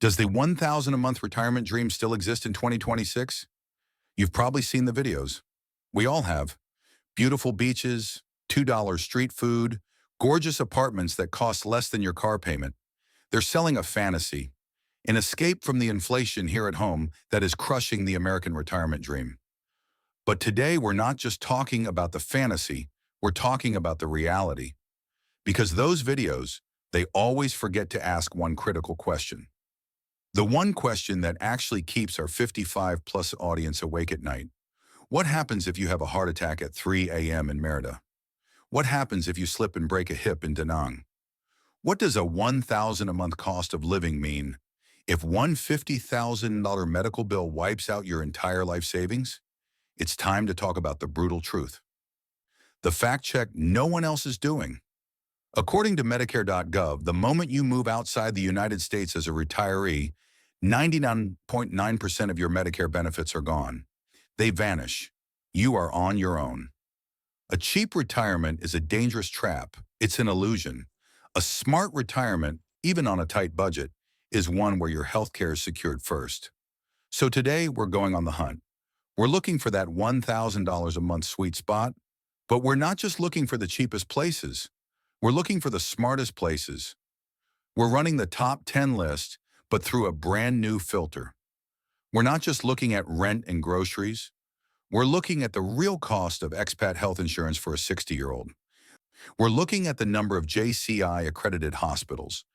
Does the 1,000 a month retirement dream still exist in 2026? You've probably seen the videos. We all have. Beautiful beaches, $2 street food, gorgeous apartments that cost less than your car payment. They're selling a fantasy, an escape from the inflation here at home that is crushing the American retirement dream. But today we're not just talking about the fantasy, we're talking about the reality. Because those videos, they always forget to ask one critical question. The one question that actually keeps our 55 plus audience awake at night. What happens if you have a heart attack at 3 a.m. in Merida? What happens if you slip and break a hip in Da Nang? What does a 1,000 a month cost of living mean if one $50,000 medical bill wipes out your entire life savings? It's time to talk about the brutal truth. The fact check no one else is doing. According to Medicare.gov, the moment you move outside the United States as a retiree, 99.9% of your Medicare benefits are gone. They vanish. You are on your own. A cheap retirement is a dangerous trap. It's an illusion. A smart retirement, even on a tight budget, is one where your health care is secured first. So today, we're going on the hunt. We're looking for that $1,000 a month sweet spot, but we're not just looking for the cheapest places. We're looking for the smartest places. We're running the top 10 list, but through a brand new filter. We're not just looking at rent and groceries. We're looking at the real cost of expat health insurance for a 60-year-old. We're looking at the number of JCI-accredited hospitals.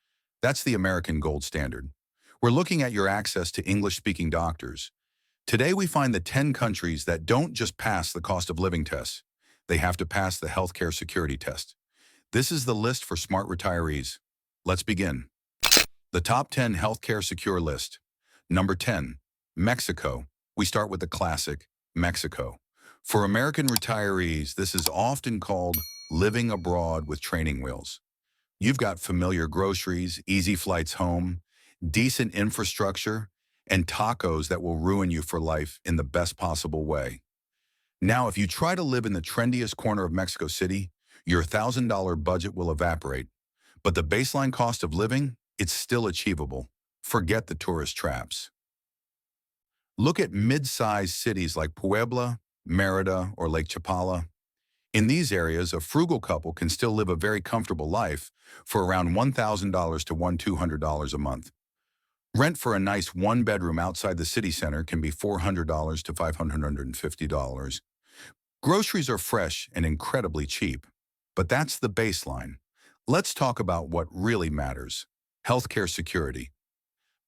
That's the American gold standard. We're looking at your access to English-speaking doctors. Today, we find the 10 countries that don't just pass the cost of living tests. They have to pass the healthcare security test. This is the list for smart retirees. Let's begin. The top 10 healthcare secure list. Number 10, Mexico. We start with the classic, Mexico. For American retirees, this is often called living abroad with training wheels. You've got familiar groceries, easy flights home, decent infrastructure, and tacos that will ruin you for life in the best possible way. Now, if you try to live in the trendiest corner of Mexico City, your $1,000 budget will evaporate. But the baseline cost of living, it's still achievable. Forget the tourist traps. Look at mid-sized cities like Puebla, Merida, or Lake Chapala. In these areas, a frugal couple can still live a very comfortable life for around $1,000 to $200 a month. Rent for a nice one-bedroom outside the city center can be $400 to $550. Groceries are fresh and incredibly cheap. But that's the baseline. Let's talk about what really matters. Healthcare security.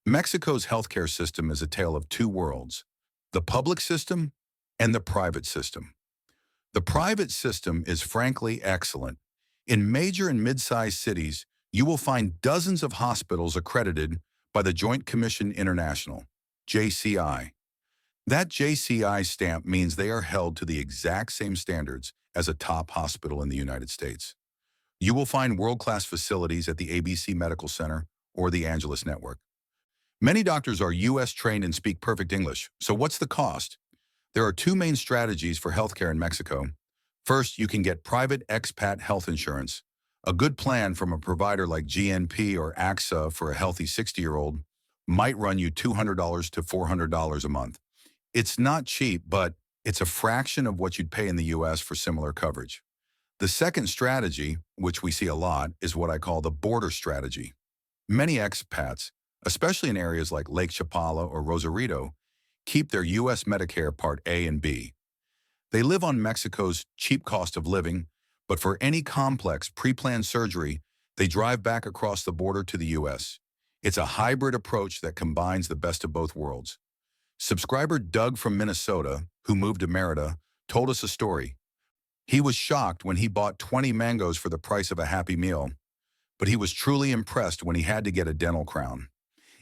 Mexico's healthcare system is a tale of two worlds, the public system and the private system. The private system is frankly excellent. In major and mid-sized cities, you will find dozens of hospitals accredited by the Joint Commission International, JCI. That JCI stamp means they are held to the exact same standards as a top hospital in the United States. You will find world-class facilities at the ABC Medical Center or the Angeles Network. Many doctors are U.S. trained and speak perfect English, so what's the cost? There are two main strategies for healthcare in Mexico. First, you can get private expat health insurance. A good plan from a provider like GNP or AXA for a healthy 60-year-old might run you $200 to $400 a month. It's not cheap, but it's a fraction of what you'd pay in the U.S. for similar coverage. The second strategy, which we see a lot, is what I call the border strategy. Many expats, especially in areas like Lake Chapala or Rosarito, keep their US Medicare Part A and B. They live on Mexico's cheap cost of living, but for any complex pre-planned surgery, they drive back across the border to the US. It's a hybrid approach that combines the best of both worlds. Subscriber Doug from Minnesota, who moved to Merida, told us a story. He was shocked when he bought 20 mangoes for the price of a Happy Meal, but he was truly impressed when he had to get a dental crown.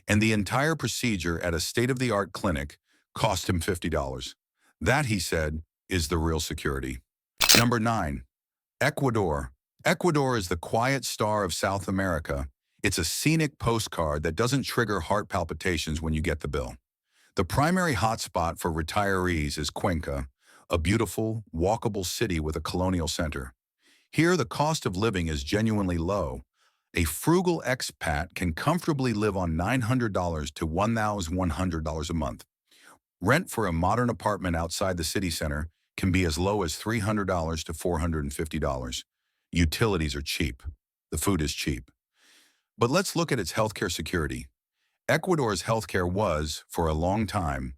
And the entire procedure at a state-of-the-art clinic cost him $50. That, he said, is the real security. Number 9, Ecuador. Ecuador is the quiet star of South America. It's a scenic postcard that doesn't trigger heart palpitations when you get the bill. The primary hotspot for retirees is Cuenca, a beautiful, walkable city with a colonial center. Here, the cost of living is genuinely low. A frugal expat can comfortably live on $900 to $1,100 a month. Rent for a modern apartment outside the city center can be as low as $300 to $450. Utilities are cheap. The food is cheap. But let's look at its healthcare security. Ecuador's healthcare was, for a long time,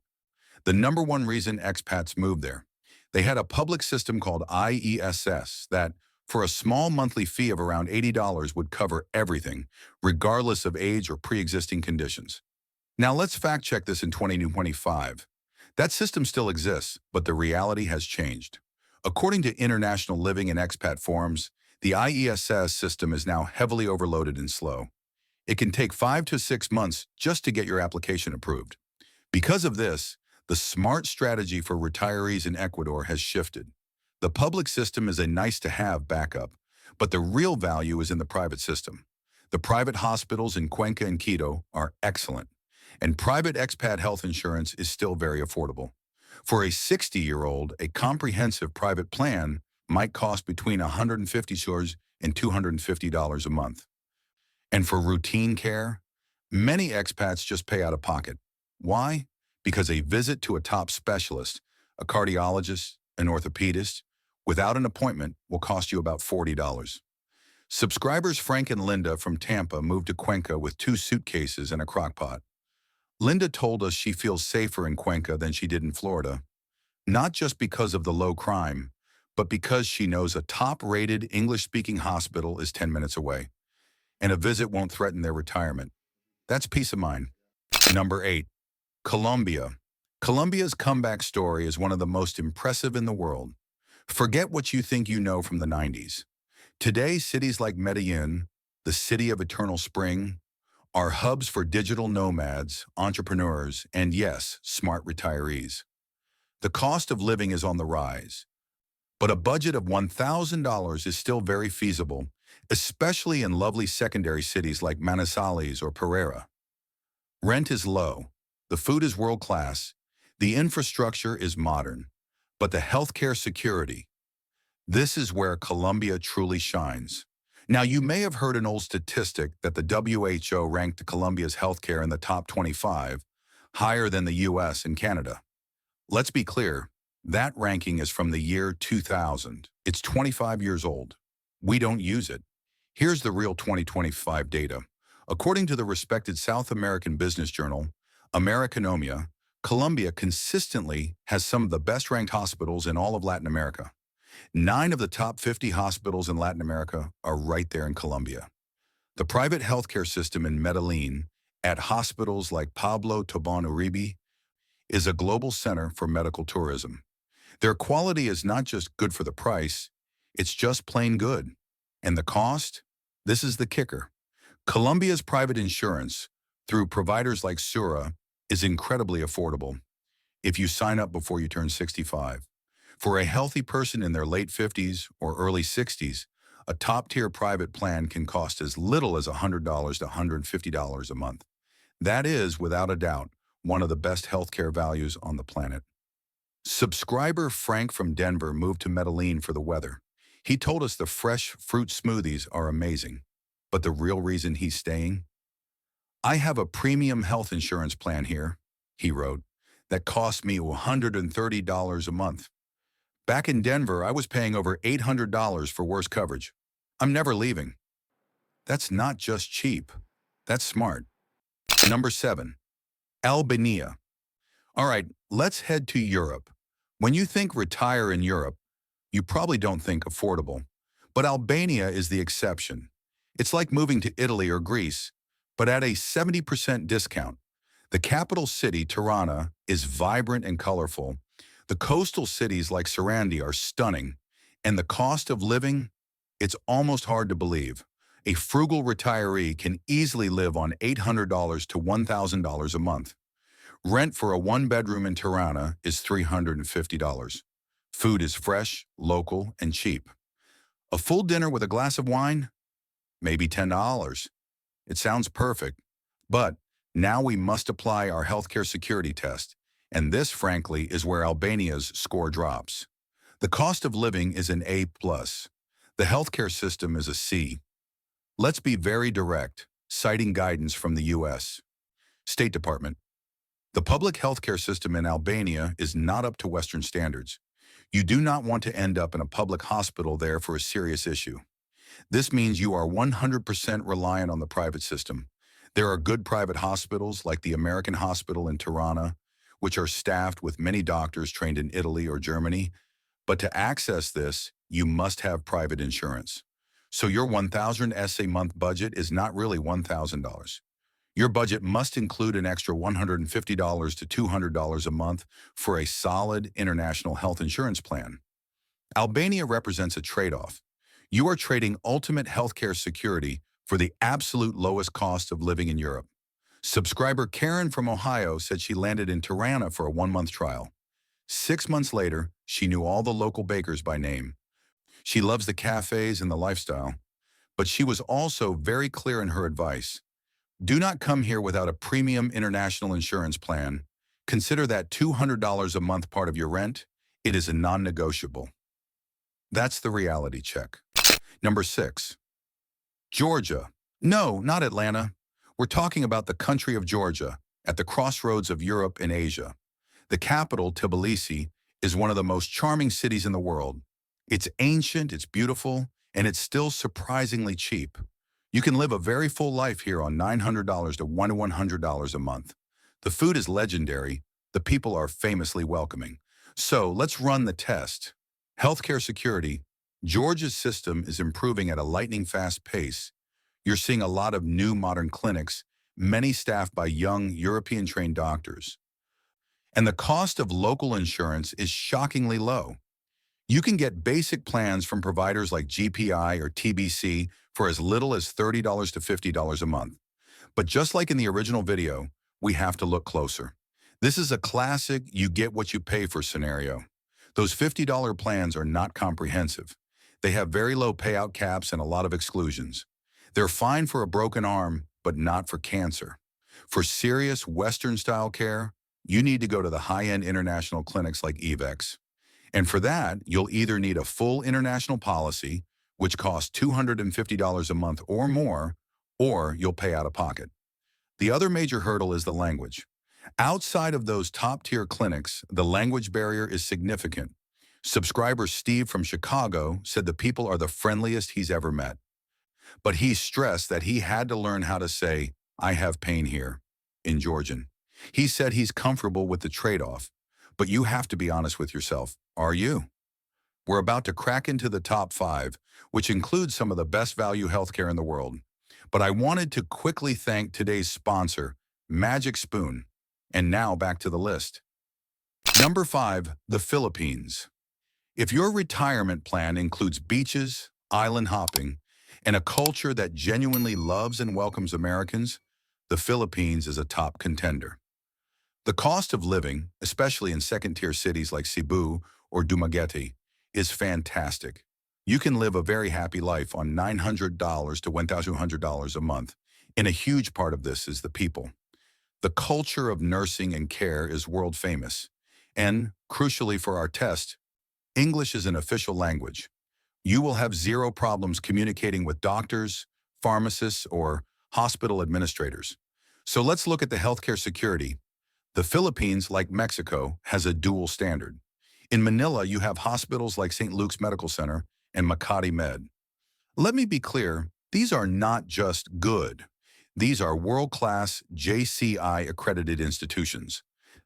the number one reason expats moved there. They had a public system called IESS that, for a small monthly fee of around $80, would cover everything, regardless of age or pre-existing conditions. Now let's fact-check this in 2025. That system still exists, but the reality has changed. According to International Living and Expat forums, the IESS system is now heavily overloaded and slow. It can take 5 to 6 months just to get your application approved. Because of this, the smart strategy for retirees in Ecuador has shifted. The public system is a nice-to-have backup, but the real value is in the private system. The private hospitals in Cuenca and Quito are excellent, and private expat health insurance is still very affordable. For a 60-year-old, a comprehensive private plan might cost between $150 and $250 a month. And for routine care, many expats just pay out of pocket. Why? Because a visit to a top specialist, a cardiologist, an orthopedist, without an appointment will cost you about $40. Subscribers Frank and Linda from Tampa moved to Cuenca with 2 suitcases and a crock pot. Linda told us she feels safer in Cuenca than she did in Florida, not just because of the low crime, but because she knows a top-rated English-speaking hospital is 10 minutes away, and a visit won't threaten their retirement. That's peace of mind. Number 8. Colombia. Colombia's comeback story is one of the most impressive in the world. Forget what you think you know from the 90s. Today, cities like Medellin, the city of eternal spring, are hubs for digital nomads, entrepreneurs, and yes, smart retirees. The cost of living is on the rise, but a budget of $1,000 is still very feasible, especially in lovely secondary cities like Manizales or Pereira. Rent is low, the food is world-class, the infrastructure is modern, but the healthcare security, this is where Colombia truly shines. Now, you may have heard an old statistic that the WHO ranked Colombia's healthcare in the top 25, higher than the US and Canada. Let's be clear, that ranking is from the year 2000. It's 25 years old. We don't use it. Here's the real 2025 data. According to the respected South American business journal, Americanomia, Colombia consistently has some of the best-ranked hospitals in all of Latin America. 9 of the top 50 hospitals in Latin America are right there in Colombia. The private healthcare system in Medellin, at hospitals like Pablo Tobón Uribe, is a global center for medical tourism. Their quality is not just good for the price, it's just plain good. And the cost? This is the kicker. Colombia's private insurance, through providers like Sura, is incredibly affordable if you sign up before you turn 65. For a healthy person in their late 50s or early 60s, a top-tier private plan can cost as little as $100 to $150 a month. That is, without a doubt, one of the best healthcare values on the planet. Subscriber Frank from Denver moved to Medellin for the weather. He told us the fresh fruit smoothies are amazing. But the real reason he's staying? I have a premium health insurance plan here, he wrote, that cost me $130 a month. Back in Denver, I was paying over $800 for worse coverage. I'm never leaving. That's not just cheap. That's smart. Number 7. Albania. All right, let's head to Europe. When you think retire in Europe, you probably don't think affordable. But Albania is the exception. It's like moving to Italy or Greece, but at a 70% discount. The capital city, Tirana, is vibrant and colorful. The coastal cities like Sarandi are stunning. And the cost of living? It's almost hard to believe. A frugal retiree can easily live on $800 to $1,000 a month. Rent for a 1-bedroom in Tirana is $350. Food is fresh, local, and cheap. A full dinner with a glass of wine? Maybe $10. It sounds perfect, but now we must apply our healthcare security test, and this, frankly, is where Albania's score drops. The cost of living is an A+. The healthcare system is a C. Let's be very direct, citing guidance from the US State Department. The public healthcare system in Albania is not up to Western standards. You do not want to end up in a public hospital there for a serious issue. This means you are 100% reliant on the private system. There are good private hospitals like the American Hospital in Tirana, which are staffed with many doctors trained in Italy or Germany. But to access this, you must have private insurance. So your 1,000 a month budget is not really $1,000. Your budget must include an extra $150 to $200 a month for a solid international health insurance plan. Albania represents a trade-off. You are trading ultimate healthcare security for the absolute lowest cost of living in Europe. Subscriber Karen from Ohio said she landed in Tirana for a 1-month trial. 6 months later, she knew all the local bakers by name. She loves the cafes and the lifestyle, but she was also very clear in her advice. Do not come here without a premium international insurance plan. Consider that $200 a month part of your rent. It is a non-negotiable. That's the reality check. Number 6. Georgia. No, not Atlanta. We're talking about the country of Georgia, at the crossroads of Europe and Asia. The capital, Tbilisi, is one of the most charming cities in the world. It's ancient, it's beautiful, and it's still surprisingly cheap. You can live a very full life here on $900 to $1,100 a month. The food is legendary. The people are famously welcoming. So let's run the test. Healthcare security. Georgia's system is improving at a lightning-fast pace. You're seeing a lot of new modern clinics, many staffed by young European-trained doctors. And the cost of local insurance is shockingly low. You can get basic plans from providers like GPI or TBC for as little as $30 to $50 a month. But just like in the original video, we have to look closer. This is a classic you get what you pay for scenario. Those $50 plans are not comprehensive. They have very low payout caps and a lot of exclusions. They're fine for a broken arm, but not for cancer. For serious Western-style care, you need to go to the high-end international clinics like EVEX. And for that, you'll either need a full international policy, which costs $250 a month or more, or you'll pay out of pocket. The other major hurdle is the language. Outside of those top-tier clinics, the language barrier is significant. Subscriber Steve from Chicago said the people are the friendliest he's ever met. But he stressed that he had to learn how to say, "I have pain here," in Georgian. He said he's comfortable with the trade-off, but you have to be honest with yourself. Are you? We're about to crack into the top 5, which includes some of the best value healthcare in the world. But I wanted to quickly thank today's sponsor, Magic Spoon. And now back to the list. Number 5, the Philippines. If your retirement plan includes beaches, island hopping, and a culture that genuinely loves and welcomes Americans, the Philippines is a top contender. The cost of living, especially in second-tier cities like Cebu or Dumaguete, is fantastic. You can live a very happy life on $900 to $1,200 a month, and a huge part of this is the people. The culture of nursing and care is world famous, and, crucially for our test, English is an official language. You will have zero problems communicating with doctors, pharmacists, or hospital administrators. So let's look at the healthcare security. The Philippines, like Mexico, has a dual standard. In Manila, you have hospitals like St. Luke's Medical Center and Makati Med. Let me be clear, these are not just good. These are world-class JCI-accredited institutions.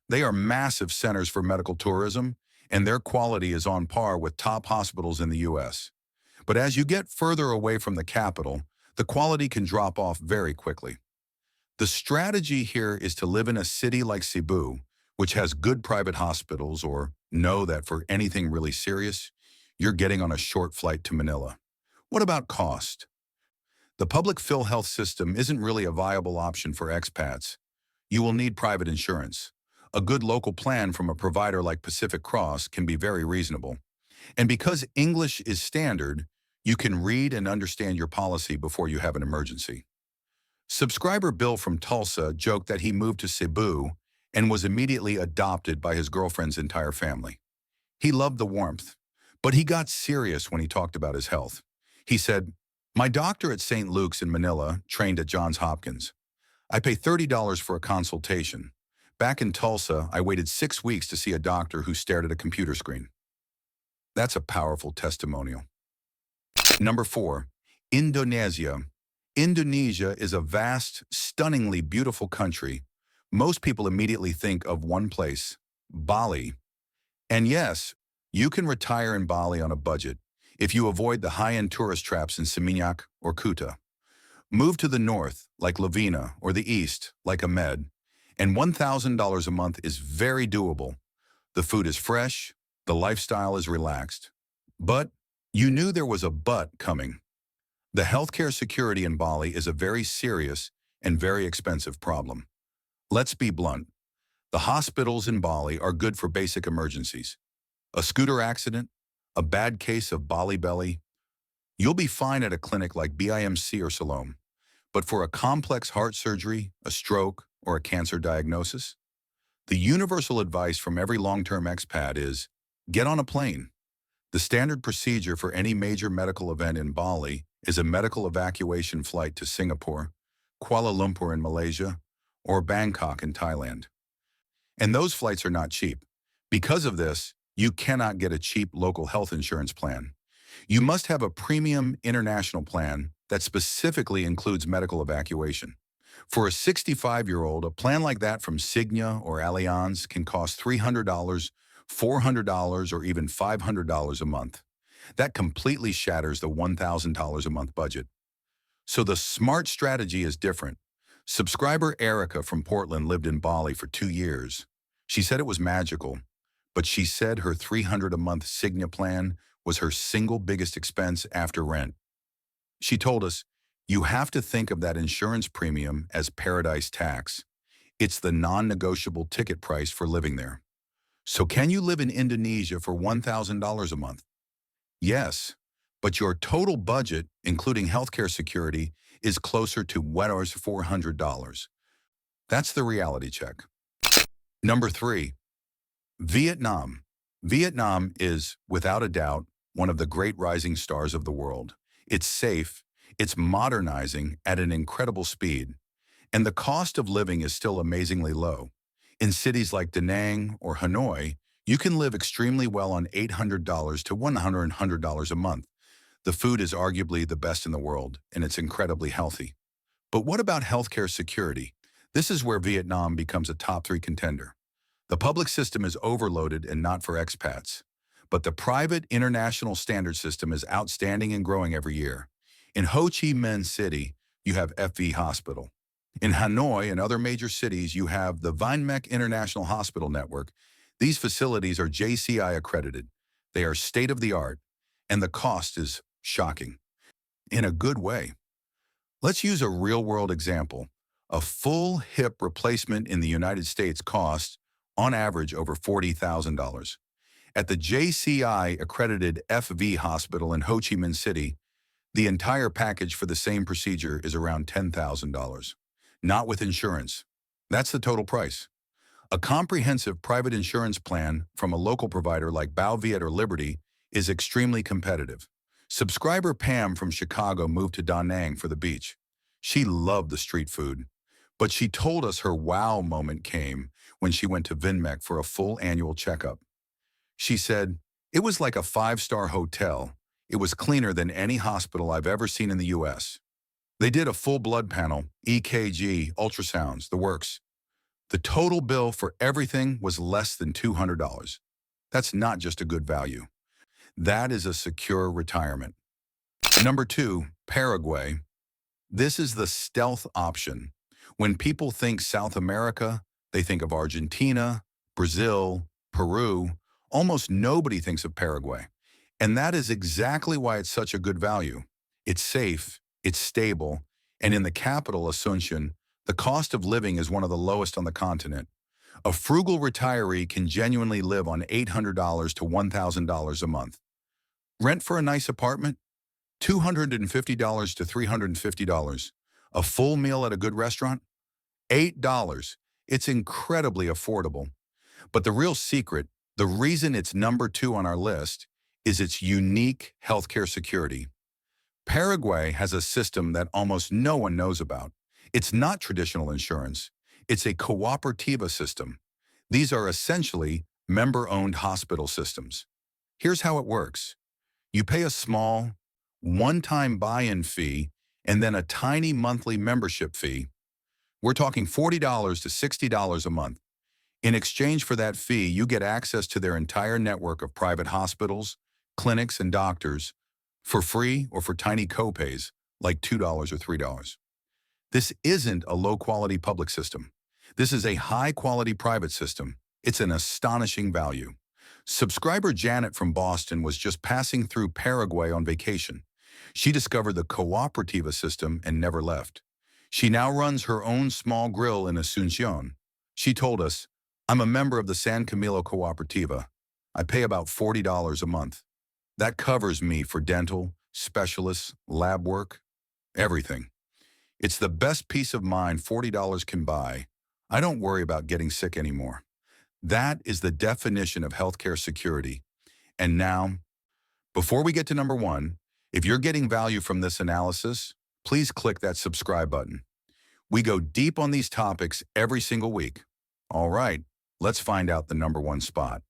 They are massive centers for medical tourism, and their quality is on par with top hospitals in the US. But as you get further away from the capital, the quality can drop off very quickly. The strategy here is to live in a city like Cebu, which has good private hospitals, or know that for anything really serious, you're getting on a short flight to Manila. What about cost? The public PhilHealth system isn't really a viable option for expats. You will need private insurance. A good local plan from a provider like Pacific Cross can be very reasonable. And because English is standard, you can read and understand your policy before you have an emergency. Subscriber Bill from Tulsa joked that he moved to Cebu and was immediately adopted by his girlfriend's entire family. He loved the warmth, but he got serious when he talked about his health. He said, My doctor at St. Luke's in Manila trained at Johns Hopkins. I pay $30 for a consultation. Back in Tulsa, I waited 6 weeks to see a doctor who stared at a computer screen. That's a powerful testimonial. Number 4, Indonesia. Indonesia is a vast, stunningly beautiful country. Most people immediately think of one place, Bali. And yes, you can retire in Bali on a budget if you avoid the high-end tourist traps in Seminyak or Kuta. Move to the north, like Lavina, or the east, like Ahmed, and $1,000 a month is very doable. The food is fresh, the lifestyle is relaxed. But you knew there was a but coming. The healthcare security in Bali is a very serious and very expensive problem. Let's be blunt. The hospitals in Bali are good for basic emergencies. A scooter accident, a bad case of Bali belly, you'll be fine at a clinic like BIMC or Siloam. But for a complex heart surgery, a stroke, or a cancer diagnosis, the universal advice from every long-term expat is, get on a plane. The standard procedure for any major medical event in Bali is a medical evacuation flight to Singapore, Kuala Lumpur in Malaysia, or Bangkok in Thailand. And those flights are not cheap. Because of this, you cannot get a cheap local health insurance plan. You must have a premium international plan that specifically includes medical evacuation. For a 65-year-old, a plan like that from Cigna or Allianz can cost $300, $400, or even $500 a month. That completely shatters the $1,000 a month budget. So the smart strategy is different. Subscriber Erica from Portland lived in Bali for 2 years. She said it was magical, but she said her $300 a month Cigna plan was her single biggest expense after rent. She told us, you have to think of that insurance premium as paradise tax. It's the non-negotiable ticket price for living there. So can you live in Indonesia for $1,000 a month? Yes, but your total budget, including healthcare security, is closer to $400. That's the reality check. Number 3, Vietnam. Vietnam is, without a doubt, one of the great rising stars of the world. It's safe, it's modernizing at an incredible speed, and the cost of living is still amazingly low. In cities like Da Nang or Hanoi, you can live extremely well on $800 to $100 a month. The food is arguably the best in the world, and it's incredibly healthy. But what about healthcare security? This is where Vietnam becomes a top 3 contender. The public system is overloaded and not for expats. But the private international standard system is outstanding and growing every year. In Ho Chi Minh City, you have FV Hospital. In Hanoi and other major cities, you have the Vinmec International Hospital Network. These facilities are JCI-accredited. They are state-of-the-art, and the cost is shocking. In a good way. Let's use a real-world example. A full hip replacement in the United States costs, on average, over $40,000. At the JCI-accredited FV hospital in Ho Chi Minh City, the entire package for the same procedure is around $10,000. Not with insurance. That's the total price. A comprehensive private insurance plan from a local provider like Bao Viet or Liberty is extremely competitive. Subscriber Pam from Chicago moved to Da Nang for the beach. She loved the street food, but she told us her wow moment came when she went to Vinmec for a full annual checkup. She said, it was like a 5-star hotel. It was cleaner than any hospital I've ever seen in the US. They did a full blood panel, EKG, ultrasounds, the works. The total bill for everything was less than $200. That's not just a good value. That is a secure retirement. Number 2, Paraguay. This is the stealth option. When people think South America, they think of Argentina, Brazil, Peru. Almost nobody thinks of Paraguay. And that is exactly why it's such a good value. It's safe, it's stable, and in the capital, Asuncion, the cost of living is one of the lowest on the continent. A frugal retiree can genuinely live on $800 to $1,000 a month. Rent for a nice apartment? $250 to $350. A full meal at a good restaurant? $8. It's incredibly affordable. But the real secret, the reason it's number 2 on our list, is its unique healthcare security. Paraguay has a system that almost no one knows about. It's not traditional insurance. It's a cooperativa system. These are essentially member-owned hospital systems. Here's how it works. You pay a small, one-time buy-in fee and then a tiny monthly membership fee. We're talking $40 to $60 a month. In exchange for that fee, you get access to their entire network of private hospitals, clinics, and doctors for free or for tiny copays like $2 or $3. This isn't a low-quality public system. This is a high-quality private system. It's an astonishing value. Subscriber Janet from Boston was just passing through Paraguay on vacation. She discovered the cooperativa system and never left. She now runs her own small grill in Asunción. She told us, "I'm a member of the San Camilo Cooperativa. I pay about $40 a month. That covers me for dental, specialists, lab work, everything. It's the best peace of mind $40 can buy. I don't worry about getting sick anymore." That is the definition of healthcare security. And now, before we get to number one, if you're getting value from this analysis, please click that subscribe button. We go deep on these topics every single week. All right, let's find out the number one spot.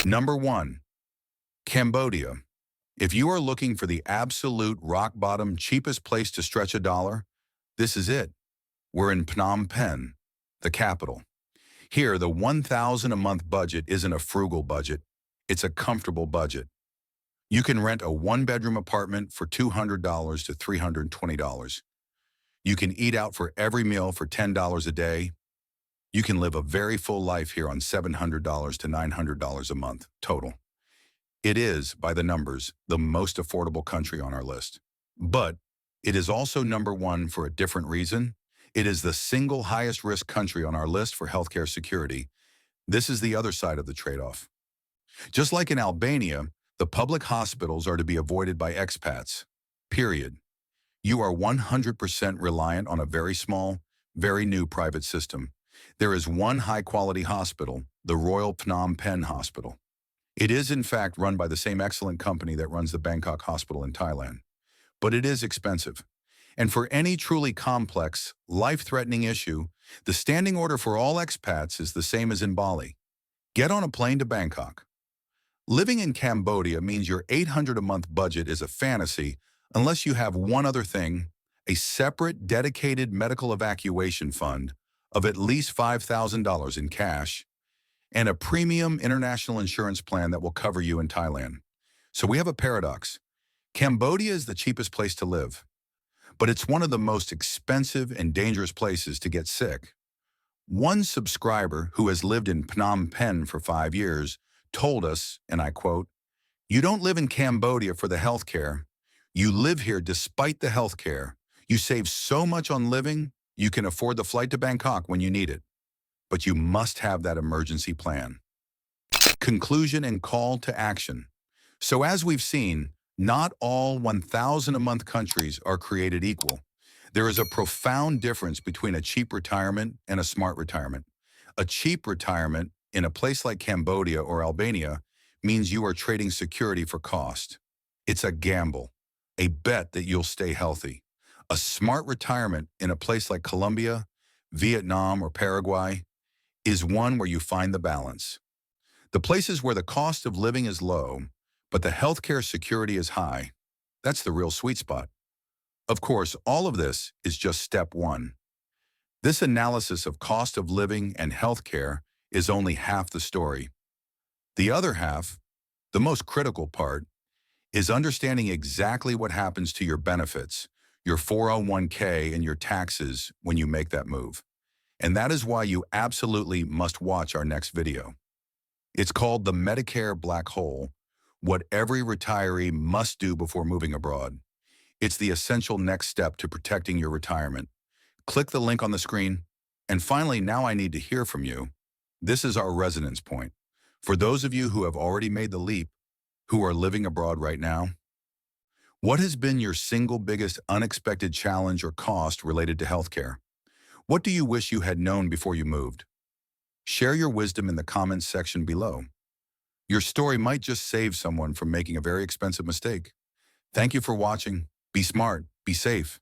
Number one, Cambodia. If you are looking for the absolute rock bottom, cheapest place to stretch a dollar, this is it. We're in Phnom Penh, the capital. Here, the $1,000 a month budget isn't a frugal budget. It's a comfortable budget. You can rent a one-bedroom apartment for $200 to $320. You can eat out for every meal for $10 a day. You can live a very full life here on $700 to $900 a month total. It is, by the numbers, the most affordable country on our list. But it is also number one for a different reason. It is the single highest risk country on our list for healthcare security. This is the other side of the trade-off. Just like in Albania, the public hospitals are to be avoided by expats, period. You are 100% reliant on a very small, very new private system. There is one high-quality hospital, the Royal Phnom Penh Hospital. It is, in fact, run by the same excellent company that runs the Bangkok Hospital in Thailand. But it is expensive. And for any truly complex, life-threatening issue, the standing order for all expats is the same as in Bali. Get on a plane to Bangkok. Living in Cambodia means your $800 a month budget is a fantasy unless you have one other thing, a separate, dedicated medical evacuation fund of at least $5,000 in cash, and a premium international insurance plan that will cover you in Thailand. So we have a paradox. Cambodia is the cheapest place to live, but it's one of the most expensive and dangerous places to get sick. One subscriber who has lived in Phnom Penh for 5 years told us, and I quote, "You don't live in Cambodia for the health care. You live here despite the health care. You save so much on living, you can afford the flight to Bangkok when you need it. But you must have that emergency plan." Conclusion and call to action. So as we've seen, not all 1,000 a month countries are created equal. There is a profound difference between a cheap retirement and a smart retirement. A cheap retirement in a place like Cambodia or Albania means you are trading security for cost. It's a gamble, a bet that you'll stay healthy. A smart retirement in a place like Colombia, Vietnam, or Paraguay is one where you find the balance. The places where the cost of living is low, but the healthcare security is high, that's the real sweet spot. Of course, all of this is just step one. This analysis of cost of living and healthcare is only half the story. The other half, the most critical part, is understanding exactly what happens to your benefits, your 401k, and your taxes when you make that move. And that is why you absolutely must watch our next video. It's called The Medicare Black Hole, What Every Retiree Must Do Before Moving Abroad. It's the essential next step to protecting your retirement. Click the link on the screen. And finally, now I need to hear from you. This is our resonance point. For those of you who have already made the leap, who are living abroad right now, what has been your single biggest unexpected challenge or cost related to healthcare? What do you wish you had known before you moved? Share your wisdom in the comments section below. Your story might just save someone from making a very expensive mistake. Thank you for watching. Be smart, be safe.